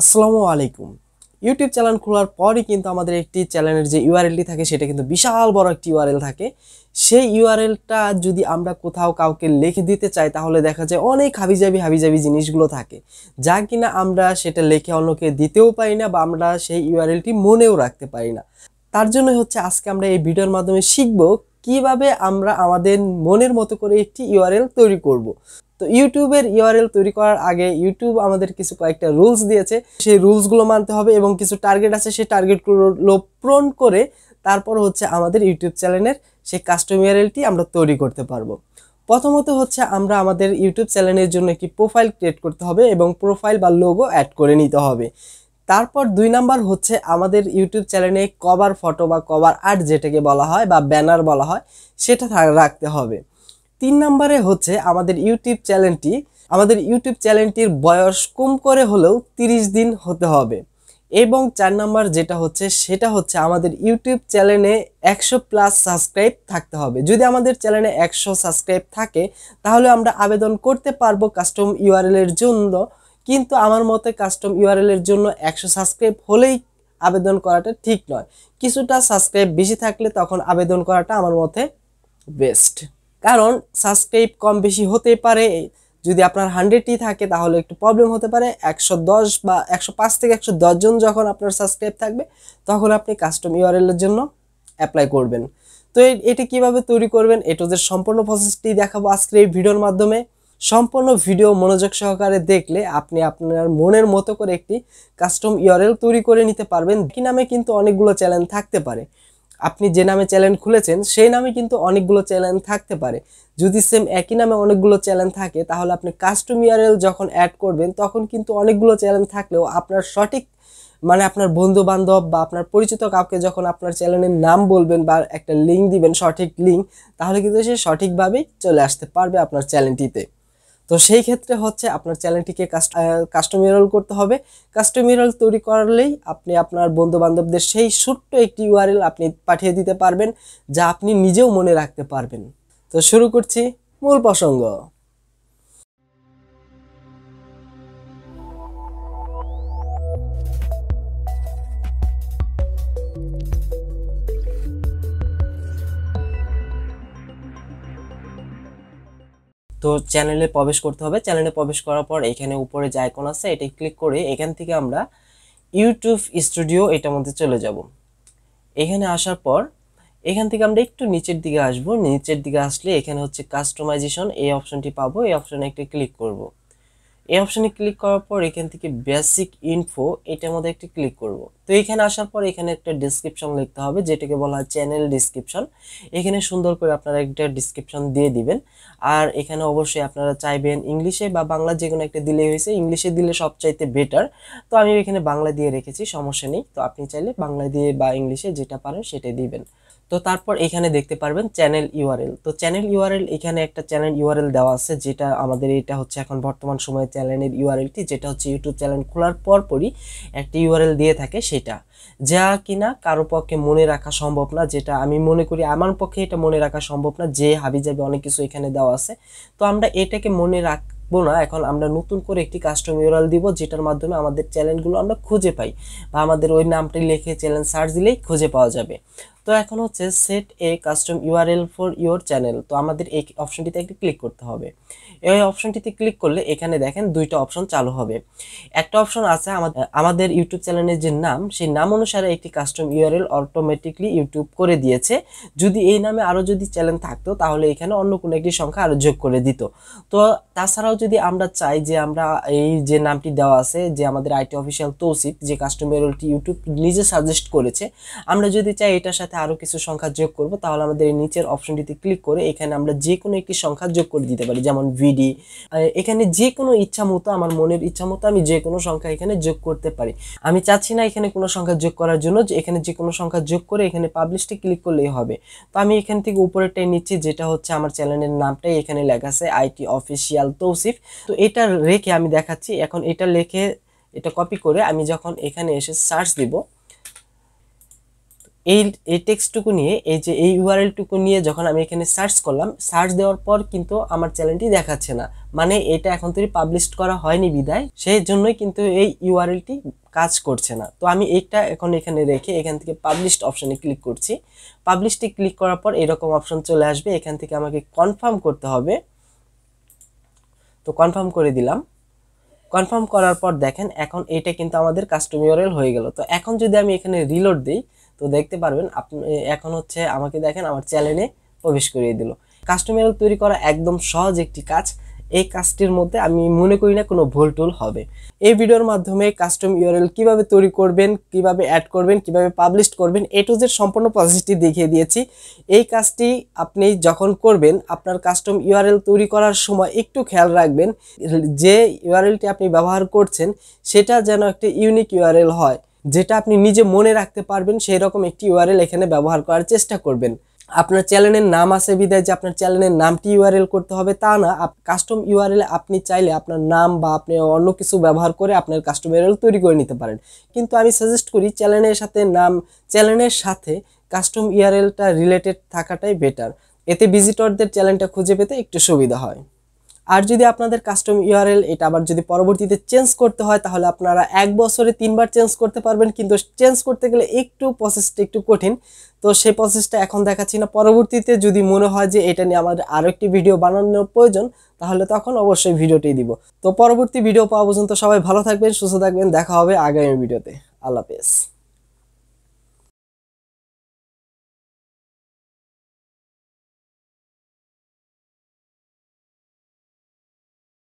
আসসালামু আলাইকুম। YouTube channel খোলার পরই কিন্তু আমাদের একটি চ্যানেলের যে ইউআরএলটি থাকে সেটা কিন্তু বিশাল বড় একটি ইউআরএল থাকে। সেই ইউআরএলটা যদি আমরা কোথাও কাউকে লিখে দিতে চাই তাহলে দেখা যায় অনেক হাবিজাবি জিনিসগুলো থাকে, যা কিনা আমরা সেটা লিখে অন্যকে দিতেও পারি না বা আমরা সেই ইউআরএলটি মনেও রাখতে পারি না। তার জন্য হচ্ছে আজকে আমরা এই ভিডিওর মাধ্যমে শিখব কিভাবে আমরা আমাদের মনের মতো করে একটি ইউআরএল তৈরি করব। তো ইউটিউবের ইউআরএল তৈরি করার আগে ইউটিউব আমাদের কিছু কয়েকটা রুলস দিয়েছে, সেই রুলসগুলো মানতে হবে এবং কিছু টার্গেট আছে, সেই টার্গেটগুলো পূরণ করে তারপর হচ্ছে আমাদের ইউটিউব চ্যানেলের সেই কাস্টম ইউআরএলটি আমরা তৈরি করতে পারবো। প্রথমত হচ্ছে আমরা আমাদের ইউটিউব চ্যানেলের জন্য একটি প্রোফাইল ক্রিয়েট করতে হবে এবং প্রোফাইল বা লোগো অ্যাড করে নিতে হবে। তারপর 2 নাম্বার হচ্ছে আমাদের ইউটিউব চ্যানেলে কভার ফটো বা কভার আর্ট যেটাকে বলা হয় বা ব্যানার বলা হয় সেটা রাখতে হবে। 3 নম্বরে হচ্ছে আমাদের ইউটিউব চ্যানেলটির বয়স কম করে হলেও 30 দিন হতে হবে। এবং 4 নাম্বার সেটা হচ্ছে আমাদের ইউটিউব চ্যানেলে 100+ সাবস্ক্রাইব থাকতে হবে। যদি আমাদের চ্যানেলে 100 সাবস্ক্রাইব থাকে তাহলে আমরা আবেদন করতে পারবো কাস্টম ইউআরএল এর জন্য, কিন্তু আমার মতে কাস্টম ইউআরএল এর জন্য 100 সাবস্ক্রাইব হলেই আবেদন করাটা ঠিক নয়। কিছুটা সাবস্ক্রাইব বেশি থাকলে তখন আবেদন করাটা আমার মতে বেস্ট, কারণ সাবস্ক্রাইব কম বেশি হতে পারে। যদি আপনার 100ই থাকে তাহলে একটু প্রবলেম হতে পারে। 110 বা 105 থেকে 110 জন যখন আপনার সাবস্ক্রাইব থাকবে তখন আপনি কাস্টম ইউআরএল এর জন্য অ্যাপ্লাই করবেন। তো এটা কিভাবে তৈরি করবেন এটার সম্পূর্ণ প্রসেসটি দেখাবো আজকের এই ভিডিওর মাধ্যমে। সম্পূর্ণ ভিডিও মনোযোগ সহকারে দেখলে আপনি আপনার মনের মতো করে একটি কাস্টম ইউআরএল তৈরি করে নিতে পারবেন। কি নামে কিন্তু অনেকগুলো চ্যানেল থাকতে পারে, আপনি যে নামে চ্যানেল খুলেছেন সেই নামে কিন্তু অনেকগুলো চ্যানেল থাকতে পারে। যদি সেম একই নামে অনেকগুলো চ্যানেল থাকে তাহলে আপনি কাস্টম ইউআরএল যখন অ্যাড করবেন তখন কিন্তু অনেকগুলো চ্যানেল থাকলেও আপনার সঠিক আপনার বন্ধু বান্ধব বা আপনার পরিচিত কাউকে যখন আপনার চ্যানেলের নাম বলবেন বা একটা লিঙ্ক দিবেন, সঠিক লিঙ্ক, তাহলে কিন্তু সে সঠিকভাবেই চলে আসতে পারবে আপনার চ্যানেলটিতে। তো সেই ক্ষেত্রে হচ্ছে আপনার চ্যানেলটিকে কাস্টম ইউআরএল করতে হবে। কাস্টম ইউআরএল তৈরি করলেই আপনি আপনার বন্ধু বান্ধবদের সেই ছোট্ট একটি ইউআরএল আপনি পাঠিয়ে দিতে পারবেন, যা আপনি নিজেও মনে রাখতে পারবেন। তো শুরু করছি মূল প্রসঙ্গ। তো চ্যানেলে প্রবেশ করতে হবে। চ্যানেলে প্রবেশ করার পর এখানে উপরে যে আইকন আছে এটাই ক্লিক করে এখান থেকে আমরা ইউটিউব স্টুডিও এটার মধ্যে চলে যাব। এখানে আসার পর এখান থেকে আমরা একটু নিচের দিকে আসব। নিচের দিকে আসলে এখানে হচ্ছে কাস্টমাইজেশন, এই অপশনটি পাবো। এই অপশনে একটা ক্লিক করব। এই অপশনে ক্লিক করার পর এখান থেকে বেসিক ইনফো এটার মধ্যে একটা ক্লিক করব। তো এখানে আসার পর এখানে একটা ডেসক্রিপশন লিখতে হবে, যেটাকে বলা হয় চ্যানেল ডেসক্রিপশন। এখানে সুন্দর করে আপনারা একটা ডেসক্রিপশন দিয়ে দিবেন। আর এখানে অবশ্যই আপনারা চাইবেন ইংলিশে বা বাংলা যে কোনো একটা দিলেই হয়েছে। ইংলিশে দিলে সবচাইতে বেটার, তো আমি এখানে বাংলা দিয়ে রেখেছি, সমস্যা নেই। তো আপনি চাইলে বাংলা দিয়ে বা ইংলিশে যেটা পারেন সেটাই দিবেন। তো তারপর এখানে দেখতে পারবেন চ্যানেল ইউআরএল। তো চ্যানেল ইউআরএল, এখানে একটা চ্যানেল ইউআরএল দেওয়া আছে, যেটা আমাদের এটা হচ্ছে এখন বর্তমান সময়ে চ্যানেলের ইউআরএলটি, যেটা হচ্ছে ইউটিউব চ্যানেল খোলার পরই একটা ইউআরএল দিয়ে থাকে, সেটা যা কিনা কারো পক্ষে মনে রাখা সম্ভব না। যেটা আমি মনে করি আমার পক্ষে এটা মনে রাখা সম্ভব না, যে হাবিজাবি অনেক কিছু এখানে দেওয়া আছে। তো আমরা এটাকে মনে রাখবো না, এখন আমরা নতুন করে একটি কাস্টম ইউআরএল দিব, যেটার মাধ্যমে আমাদের চ্যানেলগুলো আমরা খুঁজে পাই বা আমাদের ওই নামটি লিখে চ্যানেল সার্চ দিলেই খুঁজে পাওয়া যাবে। তো এখন হচ্ছে set A custom URL for your channel. তো আমাদের এই অপশনটিতে একটি ক্লিক করতে হবে। এই অপশনটিতে ক্লিক করলে এখানে দেখেন দুইটা অপশন চালু হবে। একটা অপশন আছে আমাদের ইউটিউব চ্যানেলের যে নাম, সেই নাম অনুসারে একটি কাস্টম ইউআরএল অটোমেটিকলি ইউটিউব করে দিয়েছে। যদি এই নামে আরও যদি চ্যানেল থাকতো তাহলে এখানে অন্য কোনো একটি সংখ্যা আরও যোগ করে দিত। তো তাছাড়াও যদি আমরা চাই যে আমরা এই যে নামটি দেওয়া আছে, যে আমাদের আইটি অফিসিয়াল তৌসিফ, যে কাস্টম ইউআরএলটি ইউটিউব নিজে সাজেস্ট করেছে, আমরা যদি চাই এটার সাথে আরো কিছু সংখ্যা যোগ করব, তাহলে আমাদের এই নিচের অপশনটিতে ক্লিক করে এখানে আমরা যে কোনো একটি সংখ্যা যোগ করে দিতে পারি, যেমন ভিডি। এখানে যে কোনো ইচ্ছা মতো, আমার মনের ইচ্ছা মতো আমি যে কোনো সংখ্যা এখানে যোগ করতে পারি। আমি চাচ্ছি না এখানে কোনো সংখ্যা যোগ করার জন্য, যে এখানে যে কোনো সংখ্যা যোগ করে এখানে পাবলিশে ক্লিক করলেই হবে। তো আমি এখান থেকে উপরেরটাই নিচ্ছি, যেটা হচ্ছে আমার চ্যানেলের নামটাই এখানে লেখা আছে আইটি অফিসিয়াল তৌসিফ। তো এটা রেখে আমি দেখাচ্ছি, এখন এটা লিখে এটা কপি করে আমি যখন এখানে এসে সার্চ দিব, এই এই টেক্সটটুকু নিয়ে এই যে এই ইউআরএলটুকু নিয়ে যখন আমি এখানে সার্চ করলাম, সার্চ দেওয়ার পর কিন্তু আমার চ্যানেলটি দেখাচ্ছে না, মানে এটা এখন তৈরি পাবলিশ করা হয়নি বিদায়, সেই জন্যই কিন্তু এই ইউআরএলটি কাজ করছে না। তো আমি এইটা এখন এখানে রেখে এখান থেকে পাবলিশড অপশনে ক্লিক করছি। পাবলিশটি ক্লিক করার পর এরকম অপশন চলে আসবে, এখান থেকে আমাকে কনফার্ম করতে হবে। তো কনফার্ম করে দিলাম। কনফার্ম করার পর দেখেন এখন এটা কিন্তু আমাদের কাস্টম ইউআরএল হয়ে গেল। তো এখন যদি আমি এখানে রিলোড দিই তো দেখতে পারবেন আপনি এখন হচ্ছে আমাকে দেখেন আমার চ্যানেলে প্রবেশ করিয়ে দিল। কাস্টম ইউআরএল তৈরি করা একদম সহজ একটি কাজ, এই কাজটির মধ্যে আমি মনে করি না কোনো ভুল টুল হবে। এই ভিডিওর মাধ্যমে কাস্টম ইউআরএল কিভাবে তৈরি করবেন, কিভাবে অ্যাড করবেন, কিভাবে পাবলিশ করবেন, এ টু জেড সম্পূর্ণ প্রসেসটি দেখিয়ে দিয়েছি। এই কাজটি আপনি যখন করবেন আপনার কাস্টম ইউআরএল তৈরি করার সময় একটু খেয়াল রাখবেন যে ইউআরএলটি আপনি ব্যবহার করছেন সেটা যেন একটা ইউনিক ইউআরএল হয়, যেটা আপনি নিজে মনে রাখতে পারবেন সেই রকম একটি ইউআরএল এখানে ব্যবহার করার চেষ্টা করবেন। আপনার চ্যানেলের নাম আছে বিদায় যে আপনার চ্যানেলের নামটি ইউআরএল করতে হবে তা না, কাস্টম ইউআরএল আপনি চাইলে আপনার নাম বা আপনি অন্য কিছু ব্যবহার করে আপনার কাস্টম ইউআরএল তৈরি করে নিতে পারেন। কিন্তু আমি সাজেস্ট করি চ্যানেলের সাথে নাম, চ্যানেলের সাথে কাস্টম ইউআরএলটা রিলেটেড থাকাটাই বেটার, এতে ভিজিটরদের চ্যানেলটা খুঁজে পেতে একটু সুবিধা হয়। আর যদি আপনাদের কাস্টম ইউআরএল এটা আবার যদি পরবর্তীতে চেঞ্জ করতে হয় তাহলে আপনারা 1 বছরে 3 বার চেঞ্জ করতে পারবেন, কিন্তু চেঞ্জ করতে গেলে একটু প্রসেসটা একটু কঠিন। তো সেই প্রসেসটা এখন দেখাচ্ছি না, পরবর্তীতে যদি মনে হয় যে এটা নিয়ে আমাদের আরও একটি ভিডিও বানানোর প্রয়োজন তাহলে তখন অবশ্যই ভিডিওটি দিব। তো পরবর্তী ভিডিও পাওয়া পর্যন্ত সবাই ভালো থাকবেন, সুস্থ থাকবেন, দেখা হবে আগামী ভিডিওতে। আল্লাহ হাফেজ।